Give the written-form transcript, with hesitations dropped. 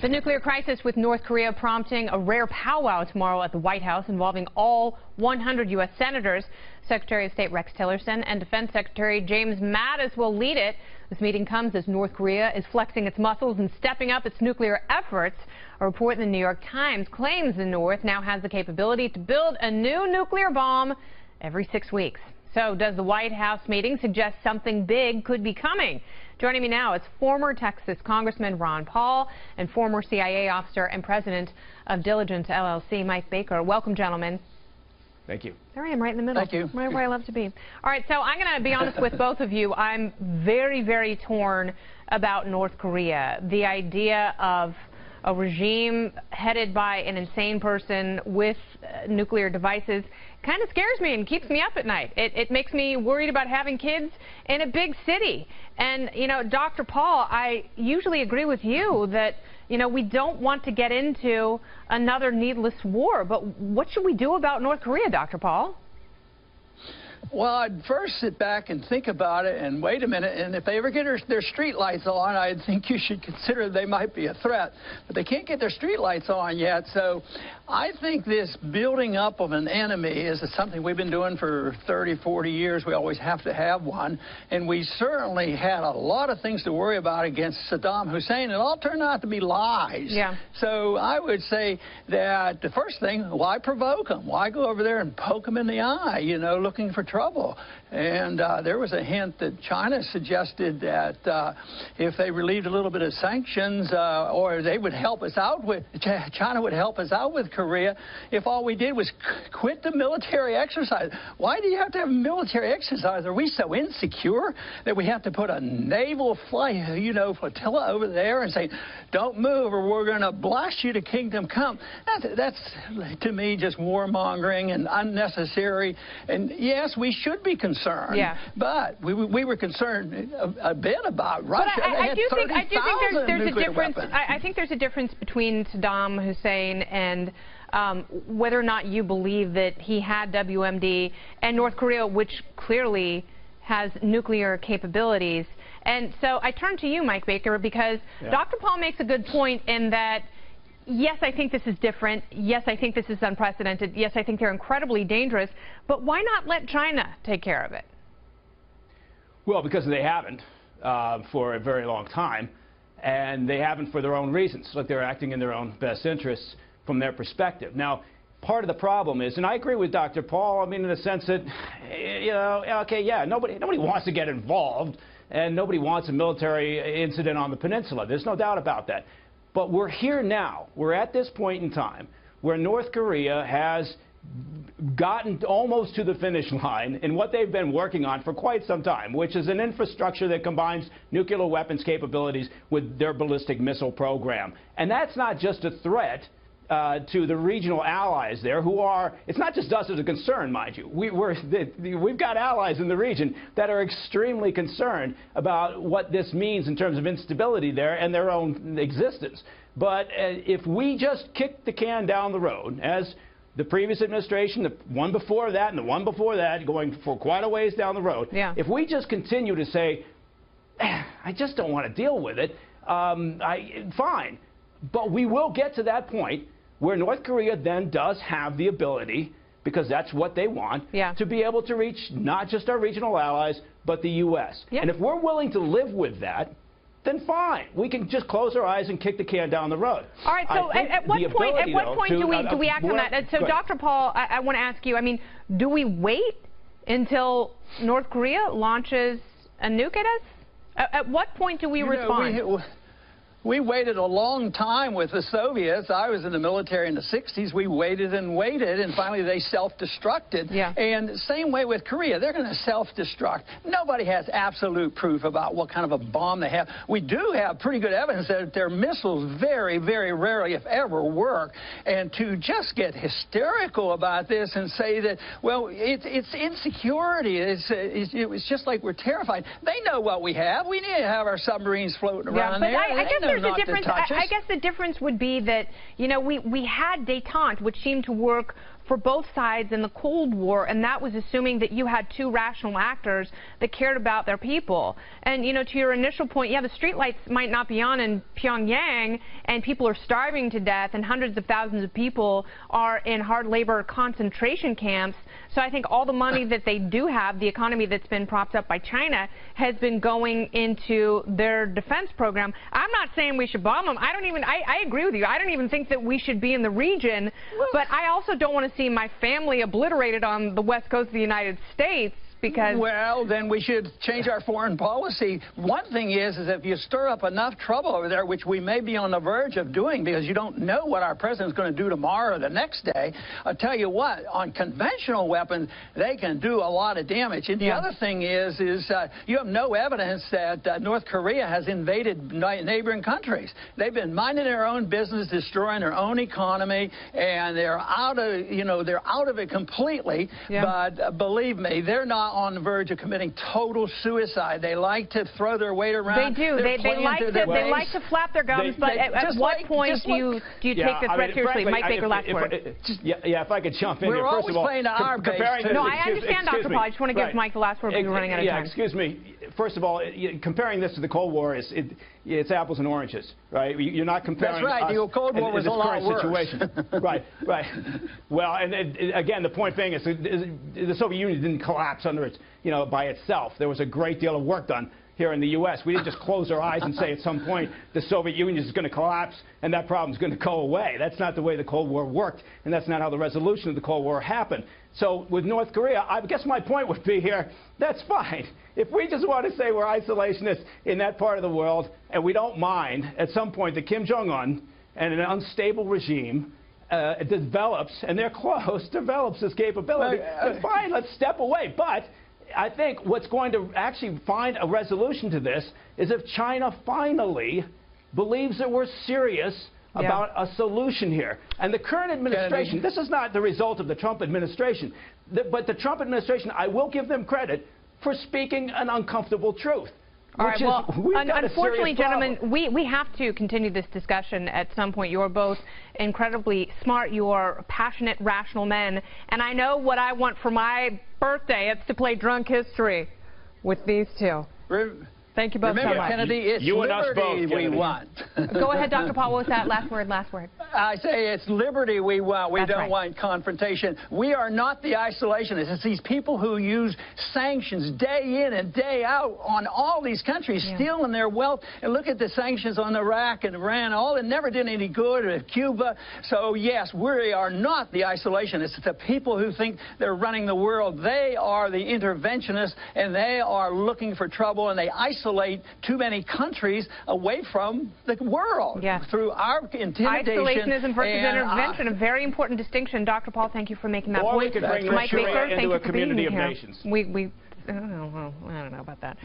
The nuclear crisis with North Korea prompting a rare powwow tomorrow at the White House involving all 100 U.S. senators. Secretary of State Rex Tillerson and Defense Secretary James Mattis will lead it. This meeting comes as North Korea is flexing its muscles and stepping up its nuclear efforts. A report in the New York Times claims the North now has the capability to build a new nuclear bomb every 6 weeks. So does the White House meeting suggest something big could be coming? Joining me now is former Texas Congressman Ron Paul and former CIA officer and president of Diligence LLC, Mike Baker. Welcome, gentlemen. Thank you. There I am, right in the middle. Thank you. Right where I love to be. All right, so I'm going to be honest with both of you. I'm very, very torn about North Korea. The idea of a regime headed by an insane person with nuclear devices kind of scares me and keeps me up at night. It makes me worried about having kids in a big city. And, you know, Dr. Paul, I usually agree with you that, you know, we don't want to get into another needless war. But what should we do about North Korea, Dr. Paul? Well, I'd first sit back and think about it and wait a minute. And if they ever get their street lights on, I think you should consider they might be a threat. But they can't get their street lights on yet. So I think this building up of an enemy is something we've been doing for 30, 40 years. We always have to have one. And we certainly had a lot of things to worry about against Saddam Hussein. It all turned out to be lies. Yeah. So I would say that the first thing, why provoke them? Why go over there and poke them in the eye, you know, looking for trouble? And there was a hint that China suggested that if they relieved a little bit of sanctions, or they would help us out with, China would help us out with Korea, if all we did was quit the military exercise. Why do you have to have military exercise? Are we so insecure that we have to put a naval flight, you know, flotilla over there and say, don't move or we're going to blast you to kingdom come? That's to me just warmongering and unnecessary. And yes, we should be concerned. Yeah. But we were concerned a bit about Russia. But I do think there's a difference. Weapons. I think there's a difference between Saddam Hussein and whether or not you believe that he had WMD, and North Korea, which clearly has nuclear capabilities. And so I turn to you, Mike Baker, because Dr. Paul makes a good point in that, yes, I think this is different. Yes, I think this is unprecedented. Yes, I think they're incredibly dangerous. But why not let China take care of it? Well, because they haven't for a very long time, and they haven't for their own reasons. Like, they're acting in their own best interests from their perspective. Now, part of the problem is, and I agree with Dr. Paul, I mean, in the sense that, you know, okay, yeah, nobody wants to get involved, and nobody wants a military incident on the peninsula. There's no doubt about that. But we're here now. We're at this point in time where North Korea has gotten almost to the finish line in what they've been working on for quite some time, which is an infrastructure that combines nuclear weapons capabilities with their ballistic missile program. And that's not just a threat to the regional allies there, who are, it's not just us as a concern, mind you. We've got allies in the region that are extremely concerned about what this means in terms of instability there and their own existence. But if we just kick the can down the road, as the previous administration, the one before that and the one before that, going for quite a ways down the road, if we just continue to say, I just don't want to deal with it, fine. But we will get to that point where North Korea then does have the ability, because that's what they want, to be able to reach not just our regional allies, but the U.S. And if we're willing to live with that, then fine. We can just close our eyes and kick the can down the road. All right, so at what point do we act on that? And so, Dr. Paul, I want to ask you, I mean, do we wait until North Korea launches a nuke at us? At what point do we respond? We waited a long time with the Soviets. I was in the military in the 60s. We waited and waited, and finally they self-destructed. And same way with Korea. They're going to self-destruct. Nobody has absolute proof about what kind of a bomb they have. We do have pretty good evidence that their missiles very, very rarely, if ever, work. And to just get hysterical about this and say that, well, it's insecurity. It was just like we're terrified. They know what we have. We need to have our submarines floating around there. I guess there's a difference. I guess the difference would be that, you know, we had détente, which seemed to work for both sides in the Cold War, and that was assuming that you had two rational actors that cared about their people. And, you know, to your initial point, yeah, the streetlights might not be on in Pyongyang, and people are starving to death, and hundreds of thousands of people are in hard labor concentration camps. So I think all the money that they do have, the economy that's been propped up by China, has been going into their defense program. I'm not saying we should bomb them. I agree with you. I don't even think that we should be in the region. But I also don't want to see my family obliterated on the west coast of the United States. Because well, then we should change our foreign policy. One thing is if you stir up enough trouble over there, which we may be on the verge of doing because you don't know what our president's going to do tomorrow or the next day, I'll tell you what, on conventional weapons, they can do a lot of damage. And the other thing is you have no evidence that North Korea has invaded neighboring countries. They've been minding their own business, destroying their own economy, and they're out of, they're out of it completely. But believe me, they're not on the verge of committing total suicide. They like to throw their weight around. They do. They like to flap their gums. But at what point do you take this threat seriously? Mike Baker, last word. If I could jump in here. We're always playing to our base. No, I understand, Dr. Paul. I just want to give Mike the last word because we're running out of time. Excuse me. First of all, comparing this to the Cold War it's apples and oranges, right? You're not comparing. That's right. The Cold War was a lot worse. Situation. Right. Well, and again, the point being is the Soviet Union didn't collapse under its, by itself. There was a great deal of work done here in the U.S. We didn't just close our eyes and say at some point the Soviet Union is going to collapse and that problem is going to go away. That's not the way the Cold War worked, and that's not how the resolution of the Cold War happened. So with North Korea, I guess my point would be here, that's fine. If we just want to say we're isolationists in that part of the world and we don't mind at some point that Kim Jong-un and an unstable regime develops, and they're close, develops this capability, then fine, let's step away. But I think what's going to actually find a resolution to this is if China finally believes that we're serious about a solution here. And the current administration, this is not the result of the Trump administration, but the Trump administration, I will give them credit for speaking an uncomfortable truth. All right, well, unfortunately, gentlemen, we have to continue this discussion at some point. You are both incredibly smart. You are passionate, rational men. And I know what I want for my birthday. It's to play drunk history with these two. Thank you both so much. Kennedy, it's liberty we want. Go ahead, Dr. Paul. What was that? Last word, last word. I say it's liberty we want. We don't want confrontation. We are not the isolationists. It's these people who use sanctions day in and day out on all these countries, stealing their wealth. And look at the sanctions on Iraq and Iran. All it never did any good at Cuba. So, yes, we are not the isolationists. It's the people who think they're running the world. They are the interventionists, and they are looking for trouble, and they isolate too many countries away from the world through our intimidation. Isolationism versus intervention, a very important distinction. Dr. Paul, thank you for making that point. We could bring Mike Baker, into a community of nations. I don't know about that.